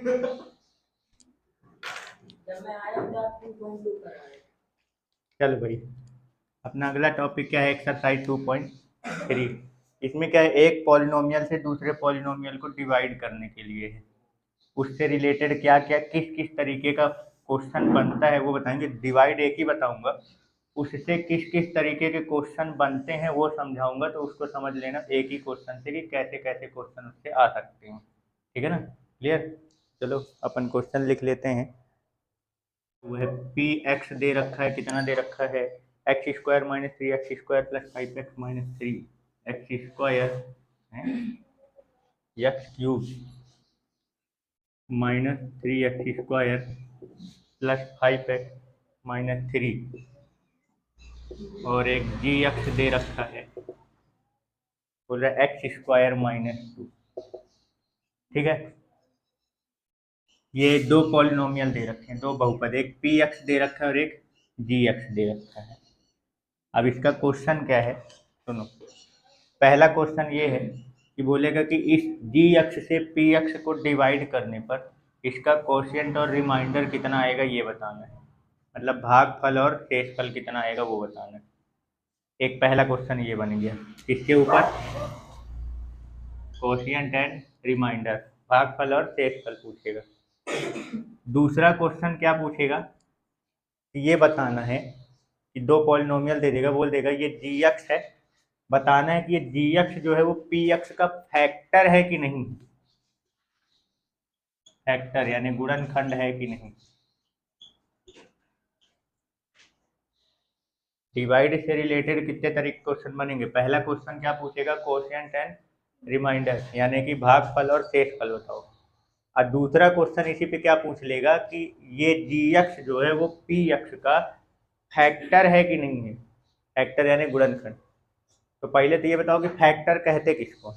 चलो भाई, अपना अगला टॉपिक क्या है? एक्सरसाइज 2.3। इसमें क्या है, एक पॉलिनोमियल से दूसरे पॉलिनोमियल को डिवाइड करने के लिए है। उससे रिलेटेड क्या क्या किस किस तरीके का क्वेश्चन बनता है वो बताएंगे। डिवाइड एक ही बताऊंगा, उससे किस किस तरीके के क्वेश्चन बनते हैं वो समझाऊंगा, तो उसको समझ लेना एक ही क्वेश्चन से कि कैसे कैसे क्वेश्चन उससे आ सकते हैं। ठीक है ना? क्लियर? चलो अपन क्वेश्चन लिख लेते हैं। वो है पी एक्स दे रखा है, कितना दे रखा है? X square minus three x square plus five x minus three x square x cube minus three x square plus five x minus three, और एक जी एक्स दे रखा है, बोल रहा है एक्स स्क्वायर माइनस टू। ठीक है, ये दो पॉलिनोमियल दे रखे हैं, दो बहुपद, एक पी एक्स दे रखा है और एक जी एक्स दे रखा है। अब इसका क्वेश्चन क्या है सुनो। पहला क्वेश्चन ये है कि बोलेगा कि इस जी एक्स से पी एक्स को डिवाइड करने पर इसका कोशिएंट और रिमाइंडर कितना आएगा ये बताना है। मतलब भागफल और शेषफल कितना आएगा वो बताना है। एक पहला क्वेश्चन ये बन गया। इसके ऊपर कोशिएंट एंड रिमाइंडर, भागफल और शेषफल पूछेगा। दूसरा क्वेश्चन क्या पूछेगा, ये बताना है कि दो पॉलिनोमियल दे देगा, बोल देगा ये जी एक्स है, बताना है कि ये जी एक्स जो है वो पी एक्स का फैक्टर है कि नहीं। फैक्टर यानी गुणनखंड है कि नहीं। डिवाइड से रिलेटेड कितने तरीके क्वेश्चन बनेंगे। पहला क्वेश्चन क्या पूछेगा, कोशिएंट एंड रिमाइंडर यानी कि भागफल और शेषफल बताओ। और दूसरा क्वेश्चन इसी पे क्या पूछ लेगा कि ये जी एक्स जो है वो पी एक्स का फैक्टर है कि नहीं है। फैक्टर यानी गुणनखंड। तो पहले तो ये बताओ कि फैक्टर कहते किसको।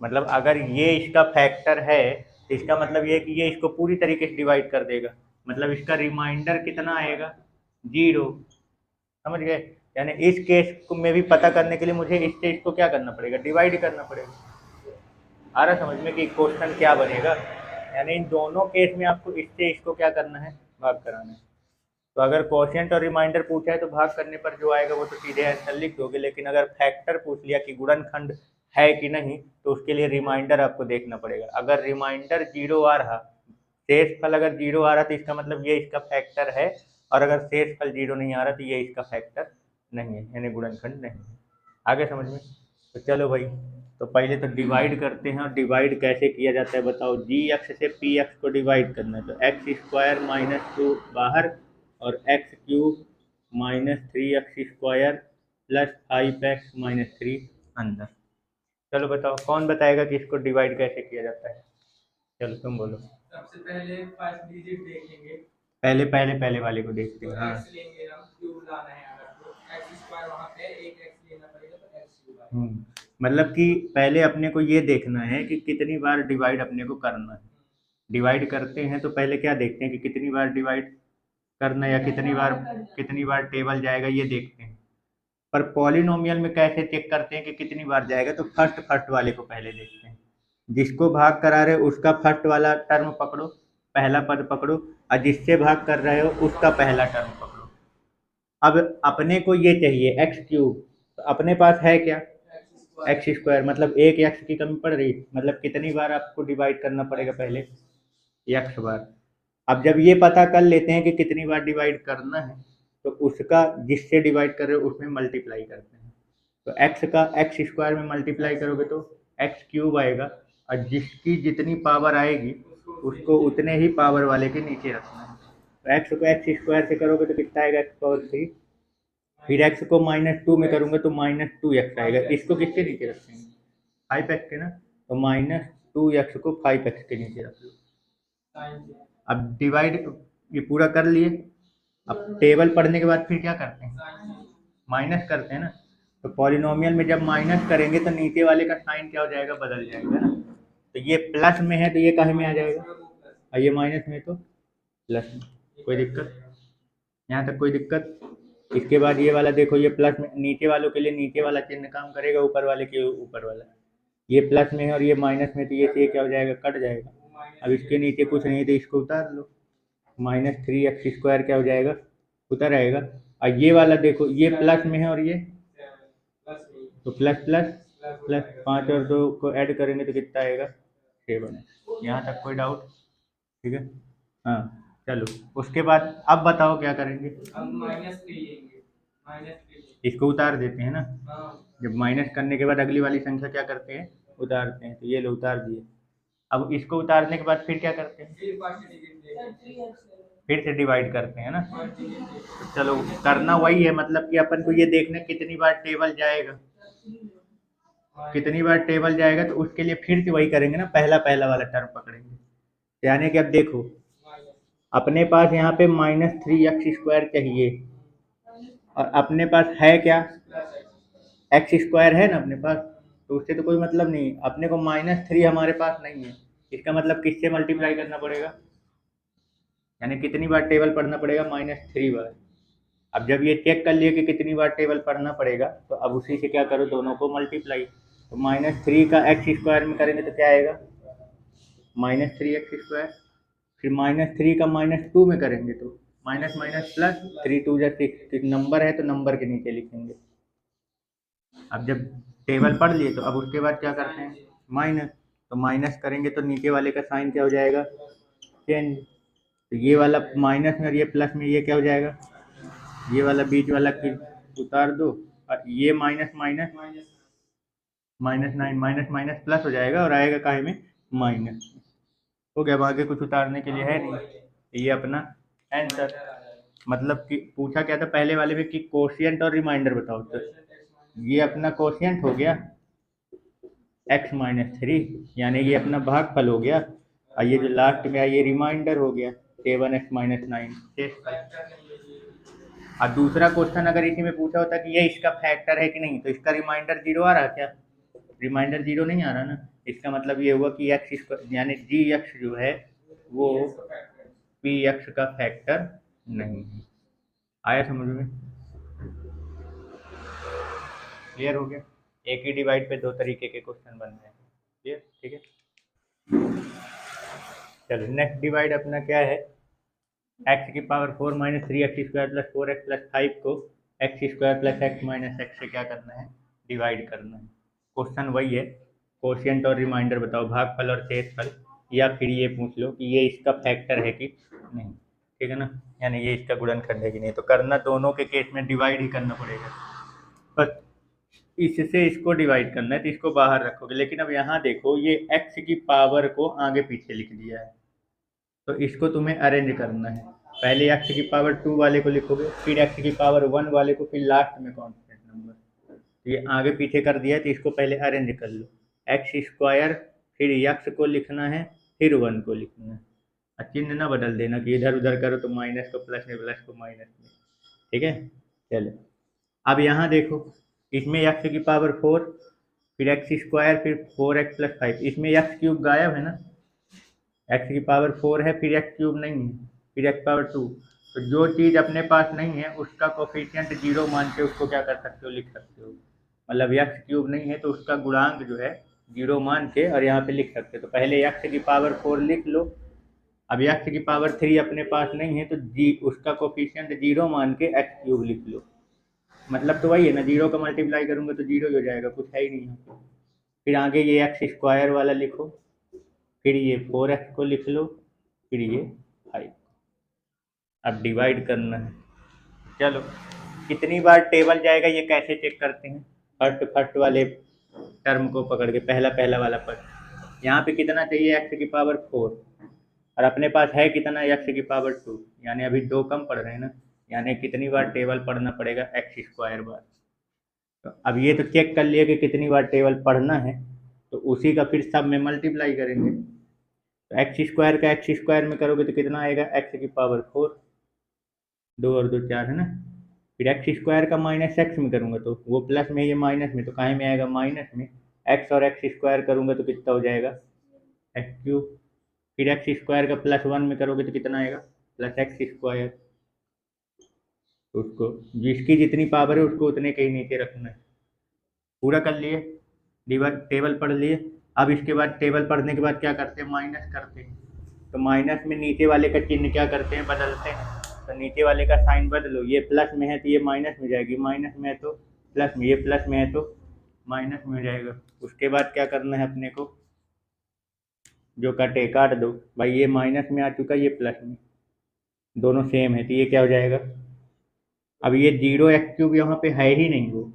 मतलब अगर ये इसका फैक्टर है तो इसका मतलब ये है कि ये इसको पूरी तरीके से डिवाइड कर देगा। मतलब इसका रिमाइंडर कितना आएगा, जीरो। समझ गए? यानी इस केस को में भी पता करने के लिए मुझे इससे इसको क्या करना पड़ेगा, डिवाइड करना पड़ेगा। आ रहा समझ में कि क्वेश्चन क्या बनेगा। यानी इन दोनों केस में आपको इससे इसको क्या करना है, भाग कराना है। तो अगर कोशिएंट और रिमाइंडर पूछा है तो भाग करने पर जो आएगा वो तो सीधे आंसर लिख दोगे, लेकिन अगर फैक्टर पूछ लिया कि गुणनखंड है कि नहीं तो उसके लिए रिमाइंडर आपको देखना पड़ेगा। अगर रिमाइंडर जीरो आ रहा, शेषफल अगर जीरो आ रहा तो इसका मतलब ये इसका फैक्टर है, और अगर शेषफल जीरो नहीं आ रहा तो ये इसका फैक्टर नहीं है, यानी गुणनखंड नहीं है। आगे समझ में? तो चलो भाई, तो पहले तो डिवाइड करते हैं। और डिवाइड कैसे किया जाता है बताओ। जी एक्स से पी एक्स को डिवाइड करना है तो एक्स स्क्वायर माइनस टू बाहर और x cube minus three x square plus five x minus three अंदर। चलो बताओ, कौन बताएगा कि इसको डिवाइड कैसे किया जाता है। चलो तुम बोलो। सबसे पहले फर्स्ट डिजिट देखेंगे। पहले पहले पहले वाले को देखते हैं। हाँ, एक्स लेंगे हम, क्यूब लाना है अगर तो एक्स स्क्वायर वहाँ पे एक एक्स लेना पड़ेगा तो एक्स क्यूब आएगा। मतलब कि पहले अपने को ये देखना है कि कितनी बार डिवाइड अपने को करना है। डिवाइड करते हैं तो पहले क्या देखते हैं कि कितनी बार डिवाइड करना है या कितनी बार टेबल जाएगा ये देखते हैं। पर पॉलिनोमियल में कैसे चेक करते हैं कि कितनी बार जाएगा, तो फर्स्ट फर्स्ट वाले को पहले देखते हैं। जिसको भाग करा रहे हो उसका फर्स्ट वाला टर्म पकड़ो, पहला पद पकड़ो, और जिससे भाग कर रहे हो उसका पहला टर्म पकड़ो। अब अपने को ये चाहिए एक्स क्यूब, तो अपने पास है क्या, एक्स स्क्वायर। मतलब एक एक्स की कमी पड़ रही, मतलब कितनी बार आपको डिवाइड करना पड़ेगा, पहले एक्स बार। अब जब ये पता कर लेते हैं कि कितनी बार डिवाइड करना है तो उसका जिससे डिवाइड कर रहे हो उसमें मल्टीप्लाई करते हैं। तो एक्स का एक्स स्क्वायर में मल्टीप्लाई करोगे तो एक्स क्यूब आएगा, और जिसकी जितनी पावर आएगी उसको उतने ही पावर वाले के नीचे रखना है। तो एक्स को एक्स स्क्वायर से करोगे तो कितना आएगा, एक्स पावर थ्री। फिर एक्स को माइनस टू में करूँगा तो माइनस टू एक्स आएगा। इसको किसके नीचे रखेंगे, फाइव एक्स के ना। तो माइनस टू एक्स को फाइव एक्स के नीचे रख लो। अब डिवाइड ये पूरा कर लिए। अब टेबल पढ़ने के बाद फिर क्या करते हैं, माइनस करते हैं ना। तो पॉलिनोमियल में जब माइनस करेंगे तो नीचे वाले का साइन क्या हो जाएगा, बदल जाएगा ना। तो ये प्लस में है तो ये काहे में आ जाएगा, और ये माइनस में है तो प्लस में। कोई दिक्कत, यहाँ तक कोई दिक्कत। इसके बाद ये वाला देखो, ये प्लस में, नीचे वालों के लिए नीचे वाला चिन्ह काम करेगा, ऊपर वाले के ऊपर वाला। ये प्लस में है और ये माइनस में, तो ये से क्या हो जाएगा, कट जाएगा। अब इसके नीचे कुछ नहीं तो इसको उतार लो, -3x² क्या हो जाएगा, उतर आएगा। और ये वाला देखो, ये प्लस में है और ये तो प्लस प्लस प्लस, 5 और 2 को ऐड करेंगे तो कितना आएगा, 7। यहाँ तक कोई डाउट? ठीक है, हाँ चलो। उसके बाद अब बताओ क्या करेंगे। अब इसको उतार देते हैं ना। जब माइनस करने के बाद अगली वाली संख्या क्या करते हैं, उतारते हैं। तो ये लो उतार दिए। अब इसको उतारने के बाद फिर क्या करते हैं, फिर से डिवाइड करते हैं ना। तो चलो करना वही है, मतलब कि अपन को ये देखना कितनी बार टेबल जाएगा, कितनी बार टेबल जाएगा, तो उसके लिए फिर से वही करेंगे ना, पहला पहला वाला टर्म पकड़ेंगे। यानी कि अब देखो अपने पास यहाँ पे -3x² चाहिए, और अपने पास है क्या, x² है ना अपने पास, तो उससे तो कोई मतलब नहीं। अपने को -3 हमारे पास नहीं है, इसका मतलब किससे मल्टीप्लाई करना पड़ेगा, यानी कितनी बार टेबल पढ़ना पड़ेगा, -3 बार। अब जब ये चेक कर लिए कि कितनी बार टेबल पढ़ना पड़ेगा, तो अब उसी से क्या करो, दोनों को मल्टीप्लाई। तो -3 का x² में करेंगे तो क्या आएगा, -3x²। फिर -3 का -2 में करेंगे तो माइनस माइनस प्लस, 3 2 6, नंबर है तो नंबर के नीचे लिखेंगे। अब जब टेबल पढ़ लिए तो अब उसके बाद क्या करते हैं, माइनस। तो माइनस करेंगे तो नीचे वाले का साइन क्या हो जाएगा, चेंज। तो ये वाला माइनस में और ये प्लस में, ये क्या हो जाएगा, ये वाला बीच वाला फिर उतार दो, और ये minus minus -9, minus minus plus हो जाएगा और आएगा काहे में, माइनस। हो गया, अब आगे कुछ उतारने के लिए है नहीं। ये अपना आंसर। मतलब कि पूछा क्या था पहले वाले में कि कोशिएंट और रिमाइंडर बताओ, तो ये अपना कोशिएंट हो गया x-3, यानी ये अपना भागफल हो गया, और ये जो लास्ट में है ये रिमाइंडर हो गया 7x-9। और दूसरा क्वेश्चन अगर इसी में पूछा होता कि ये इसका फैक्टर है कि नहीं, तो इसका रिमाइंडर 0 आ रहा क्या, रिमाइंडर 0 नहीं आ रहा ना। इसका मतलब ये हुआ कि x² यानी g(x) जो है वो px का फैक्टर नहीं है। आया समझ में, क्लियर हो गया। एक ही डिवाइड पे दो तरीके के क्वेश्चन बन रहे हैं, क्लियर, ठीक है। चलो नेक्स्ट डिवाइड अपना क्या है, x⁴ - 3x² + 4x + 5 को x² + x - x से क्या करना है, डिवाइड करना है। क्वेश्चन वही है, कोशिएंट और रिमाइंडर बताओ, भागफल और शेषफल, या फिर ये पूछ लो कि ये इसका फैक्टर है कि नहीं, ठीक है ना, यानी ये इसका गुणनखंड है कि नहीं। तो करना दोनों के केस में डिवाइड ही करना पड़ेगा, बस इससे इसको डिवाइड करना है तो इसको बाहर रखोगे। लेकिन अब यहाँ देखो ये x की पावर को आगे पीछे लिख दिया है, तो इसको तुम्हें अरेंज करना है। पहले x की पावर 2 वाले को लिखोगे, फिर x की पावर 1 वाले को, फिर लास्ट में कांस्टेंट नंबर। तो ये आगे पीछे कर दिया है तो इसको पहले अरेंज कर लो। x², फिर x को लिखना है, फिर 1 को लिखना है। चिन्ह ना बदल देना कि इधर उधर करो तो माइनस को प्लस में, प्लस को माइनस में, ठीक है। चलो अब यहाँ देखो, इसमें x की पावर 4, फिर x², फिर 4x + 5, इसमें x³ गायब है ना, x की पावर 4 है, फिर x³ नहीं है, फिर x⁴ तो जो चीज़ अपने पास नहीं है उसका कोफिशिएंट 0 मान के उसको क्या कर सकते हो, लिख सकते हो। मतलब x³ नहीं है तो उसका गुणांक जो है 0 मान के और यहाँ पे लिख सकते हो। तो पहले x की पावर 4 लिख लो। अब x की पावर 3 अपने पास नहीं है तो जी उसका कोफिशिएंट 0 मान के x³ लिख लो। मतलब तो वही है ना, 0 का मल्टीप्लाई करूंगा तो 0 ही हो जाएगा, कुछ है ही नहीं है। फिर आगे ये x² वाला लिखो, फिर ये 4x को लिख लो, फिर ये 5। अब डिवाइड करना है। चलो कितनी बार टेबल जाएगा ये कैसे चेक करते हैं, फर्स्ट वाले टर्म को पकड़ के, पहला पहला वाला पद। यहाँ पे कितना चाहिए, x की पावर 4, और अपने पास है कितना, x की पावर 2, यानी अभी 2 कम पड़ रहे हैं ना, यानी कितनी बार टेबल पढ़ना पड़ेगा, x² बार। तो अब ये तो चेक कर लिए कि कितनी बार टेबल पढ़ना है, तो उसी का फिर सब में मल्टीप्लाई करेंगे। तो x² का x² में करोगे तो कितना आएगा, x की पावर 4, 2 और 2 4 है ना। फिर x² का -x में करूँगा तो वो प्लस में, ये माइनस में, तो काहे में आएगा, माइनस में। x और x² करूँगा तो कितना हो जाएगा, x³। फिर x² का +1 में करोगे तो कितना आएगा, +x²। उसको जिसकी जितनी पावर है उसको उतने के ही नीचे रखना है। पूरा कर लिए। टेबल पढ़ लिए। अब इसके बाद टेबल पढ़ने के बाद क्या करते हैं, माइनस करते हैं। तो माइनस में नीचे वाले का चिन्ह क्या करते हैं, बदलते हैं। तो नीचे वाले का साइन बदलो, ये प्लस में है तो ये माइनस में जाएगी, माइनस में है तो प्लस में, ये प्लस में है तो माइनस में हो जाएगा। उसके बाद क्या करना है अपने को, जो कटे काट दो भाई, ये माइनस में आ चुका, ये प्लस में, दोनों सेम है तो ये क्या हो जाएगा। अब ये 0x³ यहाँ पे है ही नहीं वो,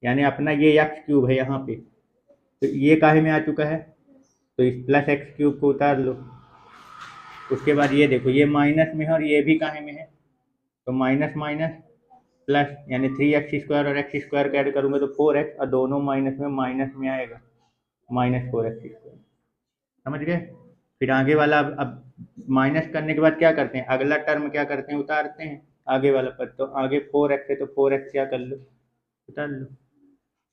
यानी अपना ये x³ है यहाँ पे, तो ये काहे में आ चुका है, तो इस +x³ को उतार लो। उसके बाद ये देखो, ये माइनस में है और ये भी काहे में है, तो माइनस माइनस प्लस, यानी 3x² और x² का ऐड करूँगा तो 4x, और दोनों माइनस में आएगा, -4x²। समझ गए। फिर आगे वाला, अब माइनस करने के बाद क्या करते हैं, अगला टर्म क्या करते हैं, उतारते हैं आगे वाला पद। तो आगे 4x है तो 4x क्या कर लो, उतार लो।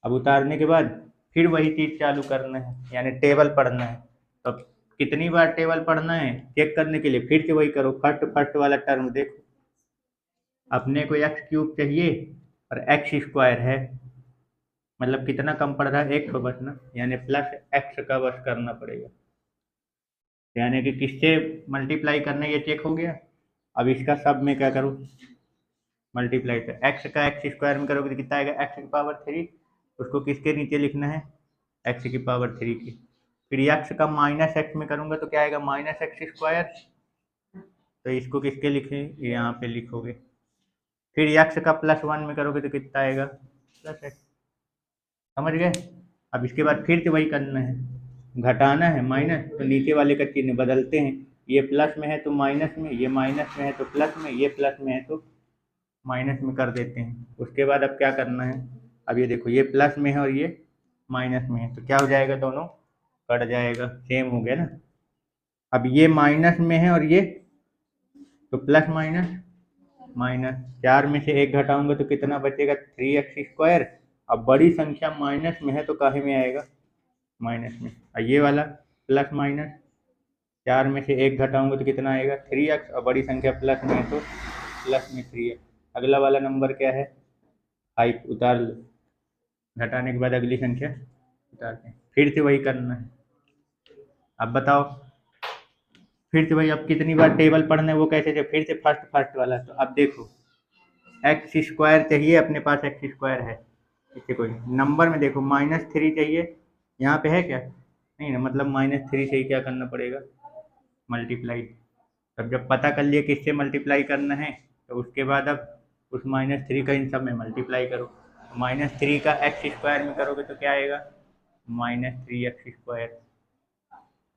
अब उतारने के बाद फिर वही चीज़ चालू करना है, यानी टेबल पढ़ना है। तो अब कितनी बार टेबल पढ़ना है चेक करने के लिए, फिर से वही करो, फर्स्ट वाला टर्म देखो, अपने को x³ चाहिए और x² है, मतलब कितना कम पड़ रहा है, 1 तो बस ना, यानी +x का बस करना पड़ेगा, यानी कि किससे मल्टीप्लाई करना है ये चेक हो गया। अब इसका सब में क्या करूँ, मल्टीप्लाई, तो x का x² में करोगे तो कितना आएगा, x⁻3। उसको किसके नीचे लिखना है, x⁻3 के। फिर x का -x में करूँगा तो क्या आएगा, -x²। तो इसको किसके लिखें, यहाँ पे लिखोगे। फिर x का +1 में करोगे तो कितना आएगा, +x। समझ गए। अब इसके बाद फिर से वही करना है, घटाना है माइनस, तो नीचे वाले का चिन्ह बदलते हैं, ये प्लस में है तो माइनस में, ये माइनस में है तो प्लस में, ये प्लस में है तो माइनस में कर देते हैं। उसके बाद अब क्या करना है, अब ये देखो, ये प्लस में है और ये माइनस में है, तो क्या हो जाएगा, दोनों कट जाएगा, सेम हो गया ना। अब ये माइनस में है और ये, तो प्लस माइनस माइनस, 4 में से 1 घटाऊंगा तो कितना बचेगा, 3x²। अब बड़ी संख्या माइनस में है तो काहे में आएगा, माइनस में। और ये वाला प्लस माइनस, 4 में से 1 घटाऊंगा तो कितना आएगा, 3x, और बड़ी संख्या प्लस में है तो प्लस में 3x। अगला वाला नंबर क्या है, 5, उतार लो। घटाने के बाद अगली संख्या उतारते हैं, फिर से वही करना है। अब बताओ, फिर से वही, अब कितनी बार टेबल पढ़ना है वो कैसे थे, फिर से फर्स्ट वाला। तो अब देखो, x² चाहिए, अपने पास x² है, इससे कोई नंबर में देखो -3 चाहिए, यहाँ पे है क्या, नहीं ना, मतलब -3 से ही क्या करना पड़ेगा, मल्टीप्लाई। तब जब पता कर लिए किससे मल्टीप्लाई करना है, तो उसके बाद अब उस -3 का इन सब में मल्टीप्लाई करो। -3 का x² में करोगे तो क्या आएगा, -3x²।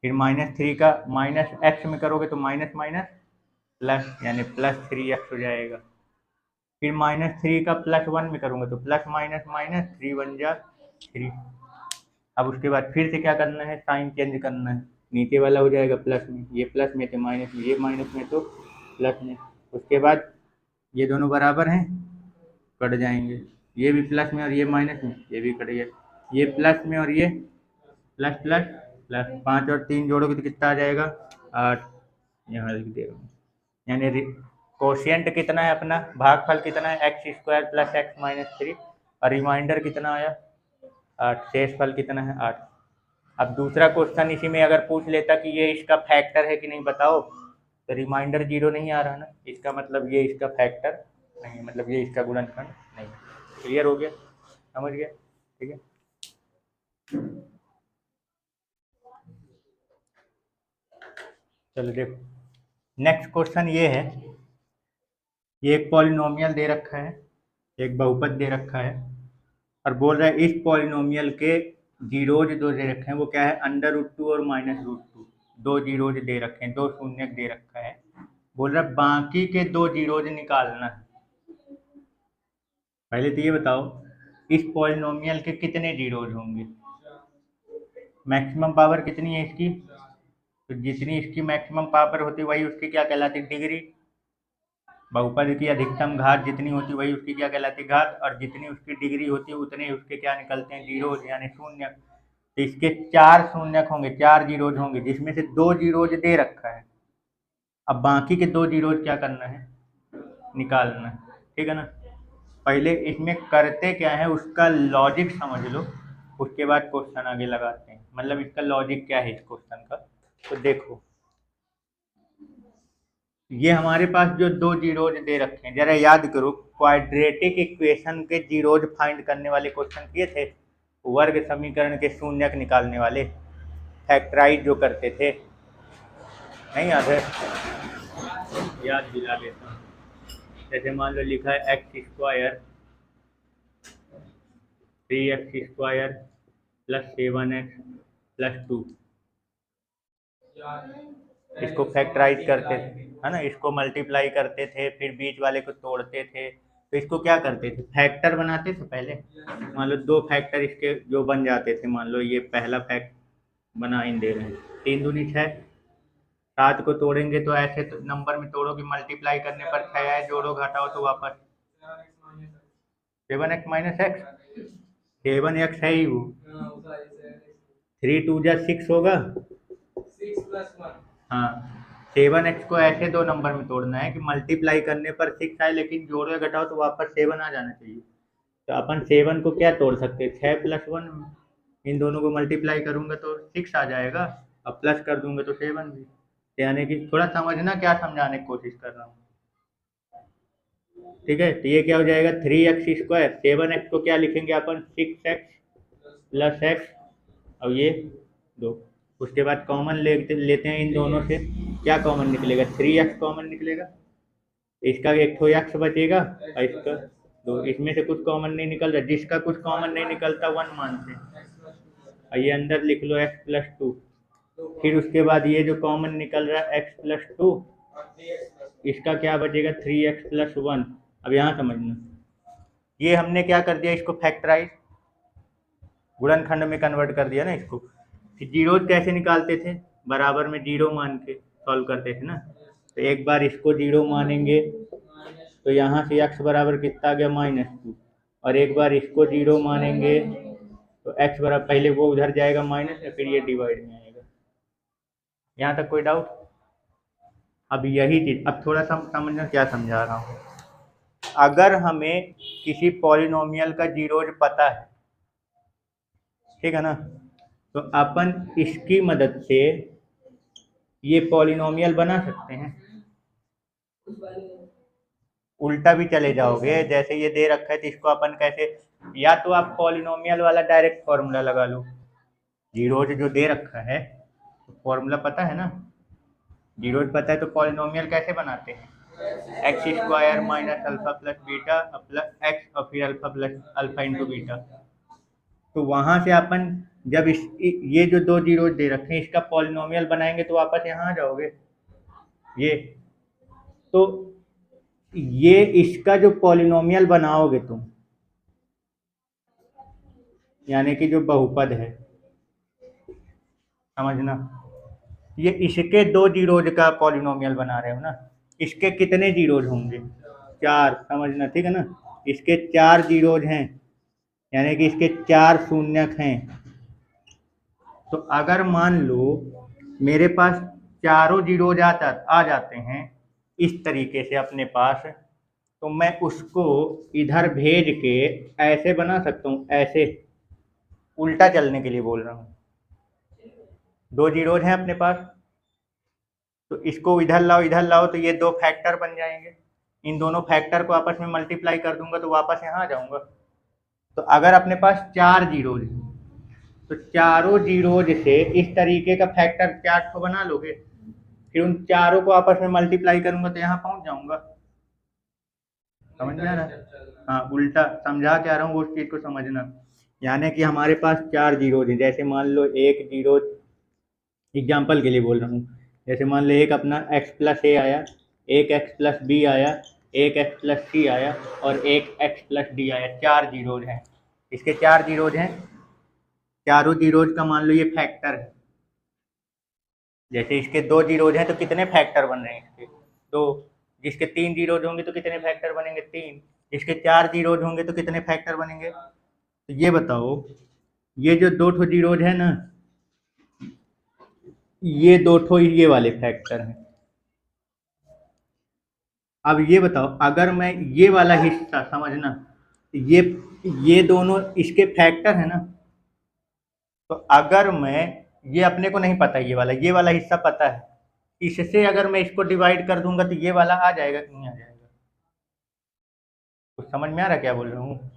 फिर -3 का -x में करोगे तो माइनस माइनस प्लस, यानी +3x हो जाएगा। फिर -3 का +1 में करूँगा तो प्लस माइनस माइनस, 3 1 जा 3। अब उसके बाद फिर से क्या करना है, साइन चेंज करना है, नीचे वाला हो जाएगा प्लस में, ये प्लस में तो माइनस में, ये माइनस में तो प्लस में। उसके बाद ये दोनों बराबर हैं, कट जाएंगे, ये भी प्लस में और ये माइनस में, ये भी कट गया, ये प्लस में और ये प्लस प्लस प्लस, 5 और 3 जोड़ोगे तो कितना आ जाएगा, 8। यहाँ लिख दिया, यानी कोशिएंट कितना है अपना, भागफल कितना है, x² + x - 3, और रिमाइंडर कितना आया, 8। शेषफल कितना है, 8। अब दूसरा क्वेश्चन इसी में अगर पूछ लेता कि ये इसका फैक्टर है कि नहीं बताओ, तो रिमाइंडर 0 नहीं आ रहा ना, इसका मतलब ये इसका फैक्टर नहीं, मतलब ये इसका गुणनखंड नहीं। क्लियर हो गया, समझ गया, ठीक है। चलो देखो, नेक्स्ट क्वेश्चन ये है, ये एक पॉलिनोमियल दे रखा है, एक बहुपद दे रखा है, और बोल रहा है इस पॉलिनोमियल के जीरोज दो दे रखे हैं, वो क्या है, √2 और -√2, दो जीरोज दे रखे हैं, दो शून्यक दे रखा है। बोल रहा है बाकी के दो जीरोज निकालना है। पहले तो ये बताओ, इस पॉलिनोमियल के कितने जीरोज होंगे, मैक्सिमम पावर कितनी है इसकी, तो जितनी इसकी मैक्सिमम पावर होती वही उसकी क्या कहलाती, डिग्री। बहुपद की अधिकतम घात जितनी होती वही उसकी क्या कहलाती, घात, और जितनी उसकी डिग्री होती है उतने उसके क्या निकलते हैं, जीरोज, यानी शून्यक। तो इसके 4 शून्यक होंगे, 4 जीरोज होंगे, जिसमें से 2 जीरोज दे रखा है। अब बाकी के 2 जीरोज क्या करना है, निकालना है, ठीक है ना। पहले इसमें करते क्या है उसका लॉजिक समझ लो, उसके बाद क्वेश्चन आगे लगाते हैं। मतलब इसका लॉजिक क्या है इस क्वेश्चन का, तो देखो ये हमारे पास जो दो जीरोज दे रखे हैं, जरा याद करो, क्वाड्रेटिक इक्वेशन के जीरोज फाइंड करने वाले क्वेश्चन किए थे, वर्ग समीकरण के शून्यक निकालने वाले, फैक्टराइज जो करते थे, नहीं याद है? याद दिला देता हूँ। जैसे मान लो लिखा है x square 3x square plus 7x plus 2, इसको फैक्टराइज करते थे, है ना, इसको मल्टीप्लाई करते थे, फिर बीच वाले को तोड़ते थे, तो इसको क्या करते थे, फैक्टर बनाते थे पहले। मान लो दो फैक्टर इसके जो बन जाते थे, मान लो ये पहला फैक्ट बना इन दे रहे हैं, 3 दूनी 6, 7 को तोड़ेंगे तो ऐसे तो नंबर में तोड़ोगे, मल्टीप्लाई करने पर 6 आए, जोड़ो घटाओ तो वापस 7x माइनस एक्स, 7x है ही वो, 3 2 जा 6 होगा, 6+1, हाँ 7x को ऐसे दो नंबर में तोड़ना है कि मल्टीप्लाई करने पर 6 आए, लेकिन जोड़ो या घटाओ तो वापस 7 आ जाना चाहिए। तो अपन 7 को क्या तोड़ सकते हैं, 6+1, इन दोनों को मल्टीप्लाई करूंगा तो 6 आ जाएगा, अब प्लस कर दूंगा तो 7 भी। यानी कि थोड़ा समझना क्या समझाने की कोशिश कर रहा हूँ, ठीक है। तो ये क्या हो जाएगा 3x स्क्वायर, 7x को क्या लिखेंगे अपन 6x प्लस एक्स, और ये 2, उसके बाद कॉमन लेते हैं इन दोनों से, क्या कॉमन निकलेगा 3x कॉमन निकलेगा, इसका एक तो x बचेगा और इसका 2, इसमें से कुछ कॉमन नहीं निकल रहा, जिसका कुछ कॉमन नहीं निकलता 1 मानते हैं, और ये अंदर लिख लो x प्लस 2, फिर उसके बाद ये जो कॉमन निकल रहा है x प्लस 2, इसका क्या बचेगा 3x प्लस 1। अब यहाँ समझना, ये हमने क्या कर दिया, इसको फैक्टराइज गुणनखंड में कन्वर्ट कर दिया ना इसको। कि जीरोज कैसे निकालते थे, बराबर में जीरो मान के सॉल्व करते थे ना, तो एक बार इसको जीरो मानेंगे तो यहाँ से x बराबर कितना आ गया -2, और एक बार इसको जीरो मानेंगे तो x बराबर, पहले वो उधर जाएगा माइनस में, फिर ये डिवाइड में आएगा। यहाँ तक कोई डाउट? अब यही चीज, अब थोड़ा सा समझना क्या समझा रहा हूँ। अगर हमें किसी पॉलिनोमियल का जीरोज पता है, ठीक है ना, तो अपन इसकी मदद से ये पॉलिनोमियल बना सकते हैं। उल्टा भी चले जाओगे, जैसे ये दे रखा है तो इसको अपन कैसे, या तो आप पॉलिनोमियल वाला डायरेक्ट फॉर्मूला लगा लो, जीरोज जो दे रखा है तो फॉर्मूला पता है ना, जीरोज पता है तो पॉलिनोमियल कैसे बनाते हैं, x square minus alpha plus beta plus x और फिर alpha plus alpha into beta. तो वहां से अपन जब ये जो दो जीरोज दे रखे हैं इसका पॉलिनोमियल बनाएंगे तो वापस यहाँ आ जाओगे। ये तो ये इसका जो पॉलिनोमियल बनाओगे तुम, यानी कि जो बहुपद है, समझना, ये इसके दो जीरोज का पॉलिनोमियल बना रहे हो ना, इसके कितने जीरोज होंगे, 4, समझना, ठीक है ना, इसके 4 जीरोज हैं, यानी कि इसके 4 शून्यक हैं। तो अगर मान लो मेरे पास चारों जीरोज आ जाते हैं इस तरीके से अपने पास, तो मैं उसको इधर भेज के ऐसे बना सकता हूँ, ऐसे उल्टा चलने के लिए बोल रहा हूँ। दो जीरोज हैं अपने पास, तो इसको इधर लाओ तो ये दो फैक्टर बन जाएंगे, इन दोनों फैक्टर को आपस में मल्टीप्लाई कर दूंगा तो वापस यहाँ आ जाऊंगा। तो अगर अपने पास 4 जीरोज हैं तो चारों जीरोज से इस तरीके का फैक्टर 4 को बना लोगे, फिर उन चारों को आपस में मल्टीप्लाई करूंगा तो यहाँ पहुंच जाऊंगा। समझ में आ रहा है? हाँ, उल्टा समझा क्या रहा हूँ उस चीज को समझना। यानी कि हमारे पास 4 जीरोज हैं, जैसे मान लो एक जीरो, एग्जाम्पल के लिए बोल रहा हूँ, जैसे मान लो एक अपना x प्लस ए आया, एक x प्लस बी आया, एक x प्लस सी आया और एक x प्लस डी आया, 4 जीरोज हैं। इसके 4 जीरोज हैं, चारों जीरोज का मान लो ये फैक्टर है। जैसे इसके 2 जीरोज हैं तो कितने फैक्टर बन रहे हैं इसके 2, जिसके 3 जीरोज होंगे तो कितने फैक्टर बनेंगे 3, जिसके 4 जीरोज होंगे तो कितने फैक्टर बनेंगे। तो ये बताओ, ये जो 2 ठो जीरोज है ना, ये 2 ठो ये वाले फैक्टर हैं। अब ये बताओ, अगर मैं ये वाला हिस्सा, समझना, ये दोनों इसके फैक्टर है ना, तो अगर मैं, ये अपने को नहीं पता, ये वाला हिस्सा पता है, इससे अगर मैं इसको डिवाइड कर दूंगा तो ये वाला आ जाएगा कि नहीं आ जाएगा? कुछ समझ में आ रहा क्या बोल रहा हूँ?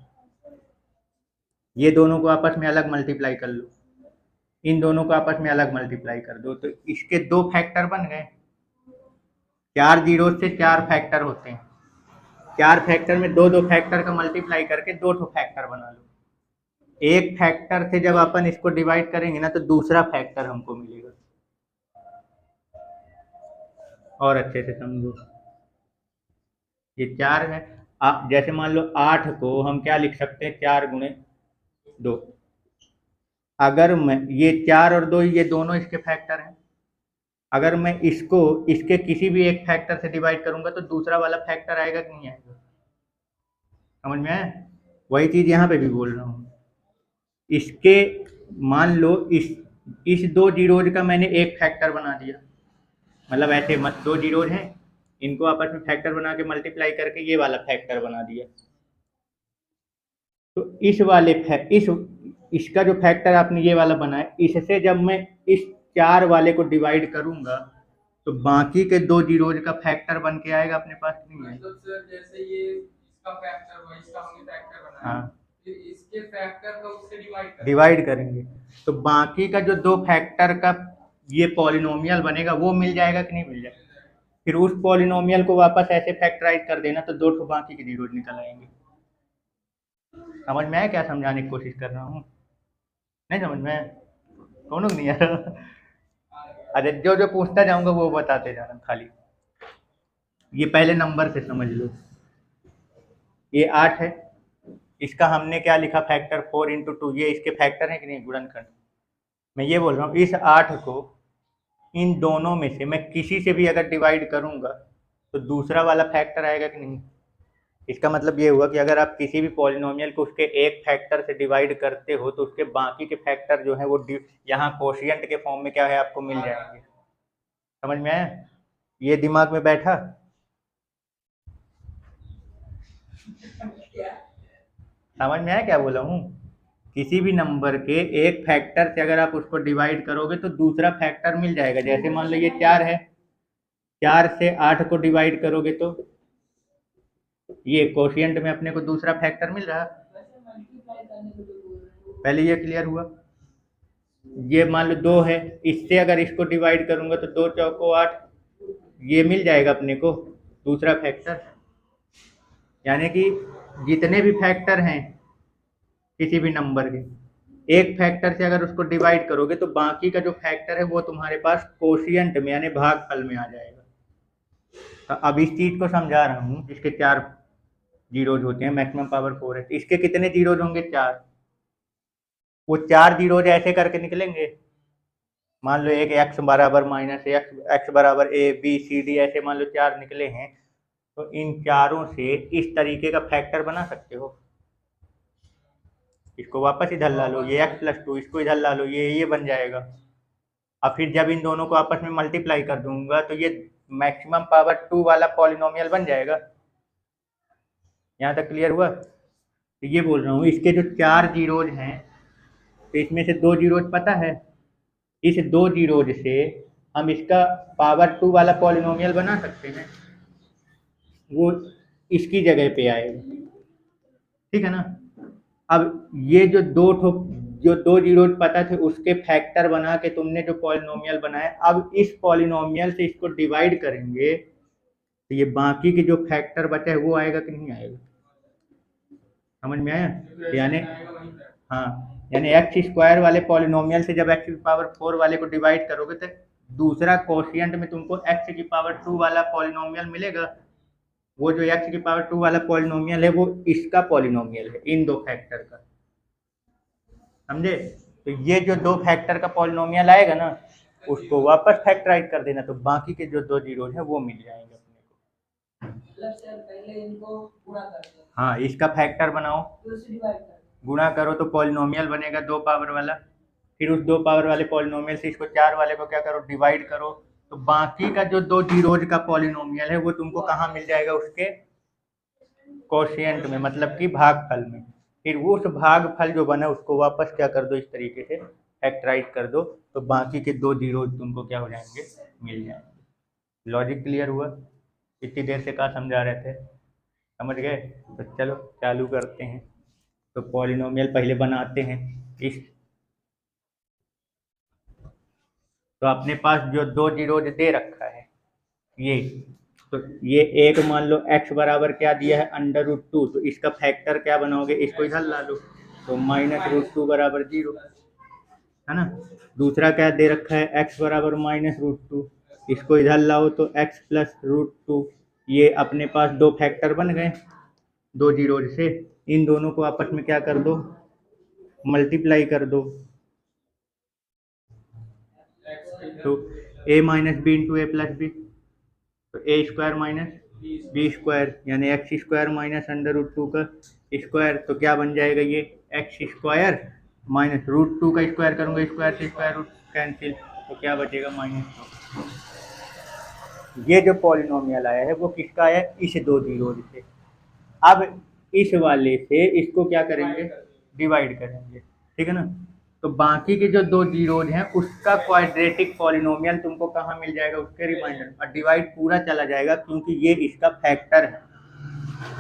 ये दोनों को आपस में अलग मल्टीप्लाई कर लो, इन दोनों को आपस में अलग मल्टीप्लाई कर दो, तो इसके दो फैक्टर बन गए। 4 जीरो से 4 फैक्टर होते हैं, 4 फैक्टर में दो फैक्टर का मल्टीप्लाई करके 2 फैक्टर बना लो। एक फैक्टर से जब अपन इसको डिवाइड करेंगे ना तो दूसरा फैक्टर हमको मिलेगा। और अच्छे से समझो, ये 4 है। जैसे मान लो 8 को हम क्या लिख सकते हैं, 4 गुणे 2। अगर मैं ये 4 और 2 ये दोनों इसके फैक्टर हैं, अगर मैं इसको इसके किसी भी एक फैक्टर से डिवाइड करूंगा तो दूसरा वाला फैक्टर आएगा कि नहीं आएगा? समझ में आया? वही चीज यहाँ पे भी बोल रहा हूँ। इसके मान लो इस 2 जीरोज का मैंने एक फैक्टर बना दिया, मतलब ऐसे 2 जीरोज हैं, इनको आपस में फैक्टर बना के मल्टीप्लाई करके ये वाला फैक्टर बना दिया। तो इस वाले इसका जो फैक्टर आपने ये वाला बनाया, इससे जब मैं इस 4 वाले को डिवाइड करूंगा तो बाकी के 2 जीरोज का फैक्टर बन के आएगा अपने पास, नहीं आएगा? मतलब सर जैसे ये इसका फैक्टर हुआ, इसका हमने फैक्टर बनाया, हाँ, फिर इसके फैक्टर का उससे डिवाइड करेंगे तो बाकी का जो 2 फैक्टर का ये पॉलिनोमियल बनेगा वो मिल जाएगा कि नहीं मिल जाएगा? फिर उस पॉलिनोमियल को वापस ऐसे फैक्टराइज कर देना तो 2 बाकी के जीरोज निकल आएंगे। समझ में आया क्या समझाने की कोशिश कर रहा हूँ? नहीं समझ में आया? कौन नहीं यार? अरे जो जो पूछता जाऊंगा वो बताते जाना खाली। ये पहले नंबर से समझ लो, ये 8 है, इसका हमने क्या लिखा, फैक्टर 4 इंटू 2, ये इसके फैक्टर है कि नहीं, गुणनखंड। मैं ये बोल रहा हूँ इस 8 को इन दोनों में से मैं किसी से भी अगर डिवाइड करूंगा तो दूसरा वाला फैक्टर आएगा कि नहीं? इसका मतलब ये हुआ कि अगर आप किसी भी पॉलिनोमियल को उसके एक फैक्टर से डिवाइड करते हो तो उसके बाकी के फैक्टर जो है वो यहाँ कोशिएंट के फॉर्म में क्या है आपको मिल जाएंगे। समझ में आया? ये दिमाग में बैठा? समझ में आया क्या बोला हूँ? किसी भी नंबर के एक फैक्टर से अगर आप उसको डिवाइड करोगे तो दूसरा फैक्टर मिल जाएगा। जैसे मान लो ये 4 है, 4 से 8 को डिवाइड करोगे तो ये कोशिएंट में अपने को दूसरा फैक्टर मिल रहा। पहले ये क्लियर हुआ? ये मान लो 2 है, इससे अगर इसको डिवाइड करूंगा तो 2 चौको 8, ये मिल जाएगा अपने को दूसरा फैक्टर। यानी कि जितने भी फैक्टर हैं किसी भी नंबर के, एक फैक्टर से अगर उसको डिवाइड करोगे तो बाकी का जो फैक्टर है वो तुम्हारे पास कोशिएंट में यानी भागफल में आ जाएगा। तो अब इस चीज को समझा रहा हूँ, जिसके 4 जीरोज होते हैं, मैक्सिमम पावर 4 है, तो इसके कितने जीरोज होंगे? 4। वो 4 जीरोज ऐसे करके निकलेंगे, मान लो एक x बराबर माइनस x बराबर a b c d, ऐसे मान लो 4 निकले हैं, तो इन चारों से इस तरीके का फैक्टर बना सकते हो। इसको वापस इधर ला लो, ये x प्लस 2, इसको इधर ला लो, ये बन जाएगा। अब फिर जब इन दोनों को आपस में मल्टीप्लाई कर दूंगा तो ये मैक्सिमम पावर 2 वाला पॉलिनोमियल बन जाएगा। यहाँ तक क्लियर हुआ? तो ये बोल रहा हूँ इसके जो 4 जीरोज हैं तो इसमें से 2 जीरोज पता है, इस 2 जीरोज से हम इसका पावर 2 वाला पॉलिनोमियल बना सकते हैं, वो इसकी जगह पे आएगा। ठीक है ना? अब ये जो दो जीरोज पता थे उसके फैक्टर बना के तुमने जो पॉलिनोमियल बनाया, अब इस पॉलिनोमियल से इसको डिवाइड करेंगे तो ये बाकी के जो फैक्टर बचा है वो आएगा कि नहीं आएगा? समझ में आया? यानी हाँ, यानी एक्स स्क्वायर वाले पॉलिनोमियल से जब एक्स की पावर 4 वाले को डिवाइड करोगे तो दूसरा कोशिएंट में तुमको एक्स की पावर 2 वाला पॉलिनोमियल मिलेगा। वो जो एक्स की पावर 2 वाला पॉलिनोमियल है वो इसका पॉलिनोमियल है, इन 2 फैक्टर का। समझे? तो ये जो 2 फैक्टर का पॉलिनोमियल आएगा ना, उसको वापस फैक्टराइज कर देना तो बाकी के जो 2 जीरोज हैं वो मिल जाएंगे अपने को। पहले इनको गुणा कर दो। हाँ, इसका फैक्टर बनाओ, गुणा करो तो पॉलिनोमियल बनेगा 2 पावर वाला, फिर उस 2 पावर वाले पॉलिनोमियल से इसको 4 वाले को क्या करो, डिवाइड करो, तो बाकी का जो 2 जीरोज का पॉलिनोमियल है वो तुमको कहाँ मिल जाएगा? उसके कोशिएंट में, मतलब कि भागफल में। फिर वो उस भागफल जो बना उसको वापस क्या कर दो, इस तरीके से फैक्टराइज कर दो तो बाकी के 2 जीरो तुमको क्या हो जाएंगे, मिल जाएंगे। लॉजिक क्लियर हुआ? इतनी देर से क्या समझा रहे थे, समझ गए? तो चलो चालू करते हैं। तो पॉलिनोमियल पहले बनाते हैं। इस तो अपने पास जो 2 जीरोज दे रखा है ये, तो ये एक मान लो x बराबर क्या दिया है, √2, तो इसका फैक्टर क्या बनाओगे, इसको इधर ला लो, तो -√2 बराबर 0, है ना। दूसरा क्या दे रखा है, x बराबर -√2, इसको इधर लाओ तो x प्लस √2। ये अपने पास दो फैक्टर बन गए 2 जीरोज से, इन दोनों को आपस में क्या कर दो, मल्टीप्लाई कर दो। तो a minus b into a plus b, तो a square minus b square यानी एक्स स्क्वायर माइनस √2 का स्क्वायर, तो क्या बन जाएगा ये एक्स स्क्वायर माइनस √2 का स्क्वायर करूंगा, स्क्वायर से स्क्वायर रूट कैंसिल, तो क्या बचेगा -2। ये जो पॉलिनोमियल आया है वो किसका आया है, इस 2 जीरो से। अब इस वाले से इसको क्या करेंगे, डिवाइड करेंगे, ठीक है ना। तो बाकी के जो 2 जीरोज हैं उसका क्वाड्रेटिक पॉलिनोमियल तुमको कहाँ मिल जाएगा, उसके रिमाइंडर, और डिवाइड पूरा चला जाएगा क्योंकि ये इसका फैक्टर है,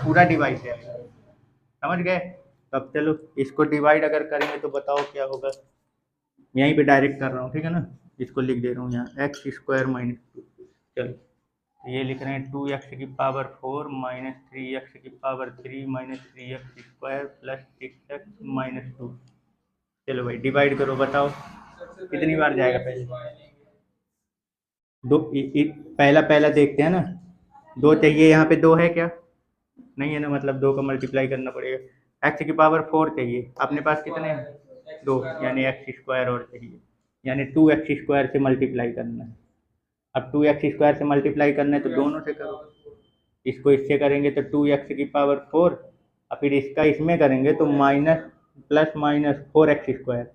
पूरा डिवाइड जाएगा, समझ गए। तब चलो इसको डिवाइड अगर करेंगे तो बताओ क्या होगा, यहीं पे डायरेक्ट कर रहा हूँ, ठीक है ना। इसको लिख दे रहा हूँ यहाँ एक्स स्क्वायर माइनस 2, चलो ये लिख रहे हैं 2x की पावर 4 माइनस 3x की power 3 minus 3x square plus 6x minus 2। चलो भाई डिवाइड करो, बताओ कितनी बार जाएगा, पहले दो पहला देखते हैं ना, 2 चाहिए, यहाँ पे 2 है क्या, नहीं है ना, मतलब 2 का मल्टीप्लाई करना पड़ेगा। x की पावर 4 चाहिए, अपने पास कितने हैं, 2, यानी x स्क्वायर और चाहिए, यानी 2x स्क्वायर से मल्टीप्लाई करना है। अब 2x स्क्वायर से मल्टीप्लाई करना है तो दोनों से करो, इसको इससे करेंगे तो 2x की पावर 4, और फिर इसका इसमें करेंगे तो minus plus minus 4x square,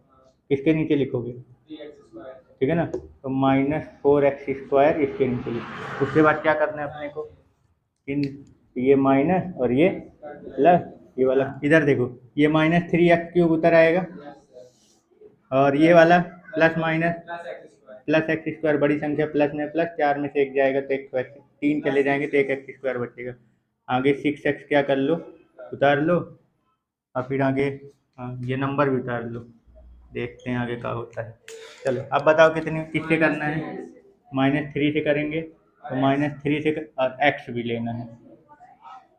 इसके नीचे लिखोगे, ठीक है ना। तो -4x स्क्वायर इसके नीचे लिखो। उसके बाद क्या करना है अपने को, इन ये माइनस और ये प्लस, ये वाला इधर देखो, ये -3x³ उतर आएगा, और ये वाला plus minus plus x square, बड़ी संख्या प्लस में प्लस, 4 में से 1 जाएगा तो एक, 3 चले जाएंगे तो एक एक्स स्क्वायर बचेगा। आगे 6x क्या कर लो, उतार लो, और फिर आगे ये नंबर भी उतार लो, देखते हैं आगे क्या होता है। चलो अब बताओ कितनी, किससे करना है, -3 से करेंगे, तो -3 से और x भी लेना है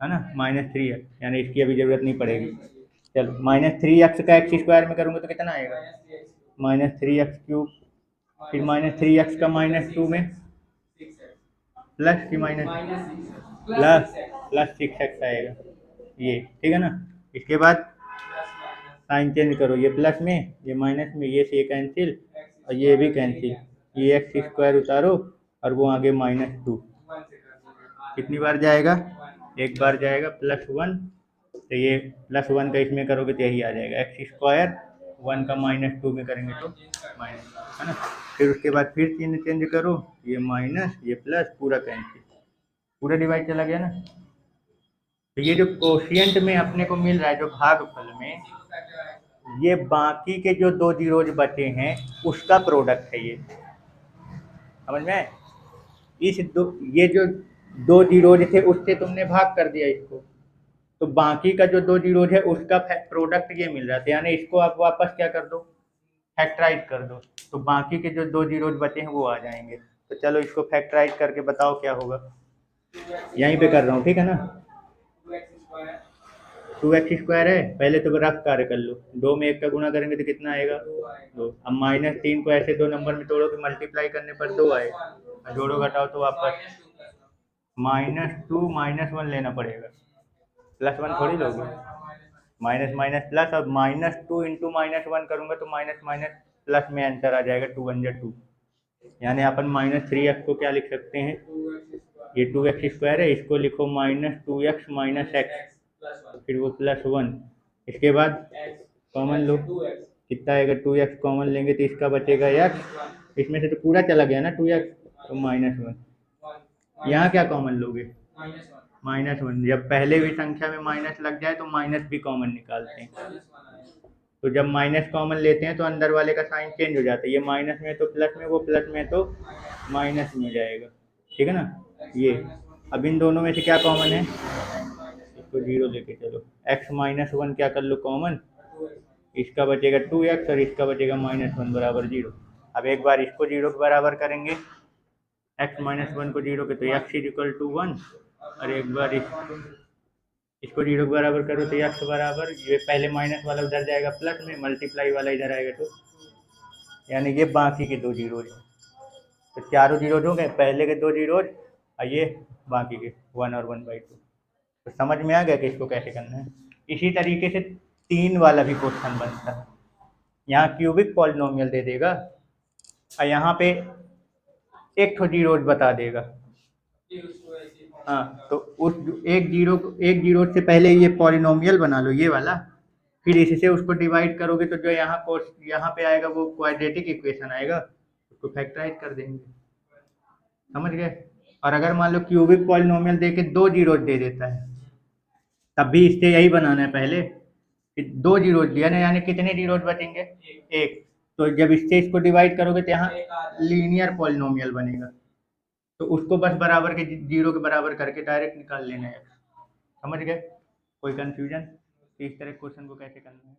ना, -3x, यानी इसकी अभी ज़रूरत नहीं पड़ेगी। चलो -3x का x स्क्वायर में करूँगा तो कितना आएगा, -3x³, फिर -3x का -2 में प्लस की प्लस 6x आएगा, ये ठीक है ना। इसके बाद साइन चेंज करो, ये प्लस में ये माइनस में, ये से कैंसिल और ये भी कैंसिल, ये एक्स स्क्वायर उतारो और वो आगे -2, कितनी बार जाएगा, एक बार जाएगा, +1, तो ये +1 का इसमें करोगे तो यही आ जाएगा एक्स स्क्वायर, 1 का -2 में करेंगे तो माइनस, है ना। फिर उसके बाद फिर चिन्ह चेंज करो, ये माइनस ये प्लस, पूरा कैंसिल, पूरा डिवाइड चला गया ना। तो ये जो कोशिएंट में अपने को मिल रहा है, जो भागफल में, ये बाकी के जो 2 जीरोज बचे हैं उसका प्रोडक्ट है, ये समझ में आए? ये जो 2 जीरोज थे उससे तुमने भाग कर दिया इसको, तो बाकी का जो 2 जीरोज है उसका प्रोडक्ट ये मिल रहा था, यानी इसको आप वापस क्या कर दो, फैक्टराइज कर दो, तो बाकी के जो 2 जीरोज बचे हैं वो आ जाएंगे। तो चलो इसको फैक्टराइज करके बताओ क्या होगा, यहीं पे कर रहा हूँ, ठीक है ना। 2x स्क्वायर है, पहले तो रफ कार्य कर लो, 2 में 1 का गुणा करेंगे तो कितना आएगा, 2। अब -3 को ऐसे 2 नंबर में तोड़ोगे, मल्टीप्लाई करने पर 2 आएगा, जोड़ो घटाओ तो वापस -2 -1 लेना पड़ेगा, +1 थोड़ी लोगे, माइनस माइनस प्लस, और -2 इंटू -1 करूँगा तो माइनस माइनस प्लस में आंसर आ जाएगा, 2 1 2, यानी अपन -3x को क्या लिख सकते हैं, ये 2x स्क्वायर है, इसको लिखो -2x - x, तो फिर वो +1, इसके बाद कॉमन लो, कितना आएगा, 2x कॉमन लेंगे तो इसका बचेगा x, इसमें से तो पूरा चला गया ना 2x, तो -1, यहाँ क्या कॉमन लोगे, -1, जब पहले भी संख्या में माइनस लग जाए तो माइनस भी कॉमन निकालते हैं, तो जब माइनस कॉमन लेते हैं तो अंदर वाले का साइन चेंज हो जाता है, ये माइनस में तो प्लस में, वो प्लस में तो माइनस में हो जाएगा, ठीक है ना। ये अब इन दोनों में से क्या कॉमन है, इसको जीरो लेके चलो, x माइनस वन क्या कर लो कॉमन, इसका बचेगा 2x और इसका बचेगा -1 बराबर जीरो। अब एक बार इसको जीरो के बराबर करेंगे, x माइनस वन को जीरो के तो x इज इक्वल टू 1, और एक बार इसको जीरो के बराबर करो तो x बराबर, ये पहले माइनस वाला उधर जाएगा प्लस में, मल्टीप्लाई वाला इधर आएगा, तो यानी ये बाकी के दो जीरो, तो चारों जीरो हो गए, पहले के दो जीरो और ये बाकी के 1 और 1/2। तो समझ में आ गया कि इसको कैसे करना है। इसी तरीके से 3 वाला भी क्वेश्चन बनता है, यहाँ क्यूबिक पॉलिनोमियल दे देगा और यहाँ पे एक ठो जीरो बता देगा। हाँ, तो उस एक जीरो से पहले ये पॉलिनोमियल बना लो ये वाला, फिर इससे उसको डिवाइड करोगे तो जो यहाँ पे आएगा वो क्वाड्रेटिक इक्वेशन आएगा, उसको फैक्टराइज कर देंगे, समझ गए। और अगर मान लो क्यूबिक पॉलिनोमियल दे के दो जीरो दे देता है, तब भी इससे यही बनाना है पहले कि दो जीरो दिया ना, यानी कितने जीरो बचेंगे, एक। तो जब इससे इसको डिवाइड करोगे तो यहाँ लीनियर पॉलिनोमियल बनेगा, तो उसको बस बराबर के जीरो के बराबर करके डायरेक्ट निकाल लेना है, समझ गए। कोई कंफ्यूजन इस तरह क्वेश्चन को कैसे करना है।